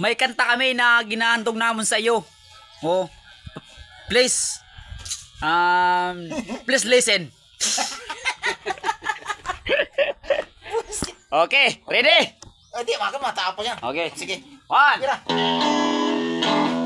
may kanta kami na ginahandog namon sa iyo. Oh. Please. Please listen. Okay, ready? Hindi, maka matapos yan. Okay. Sige. 1.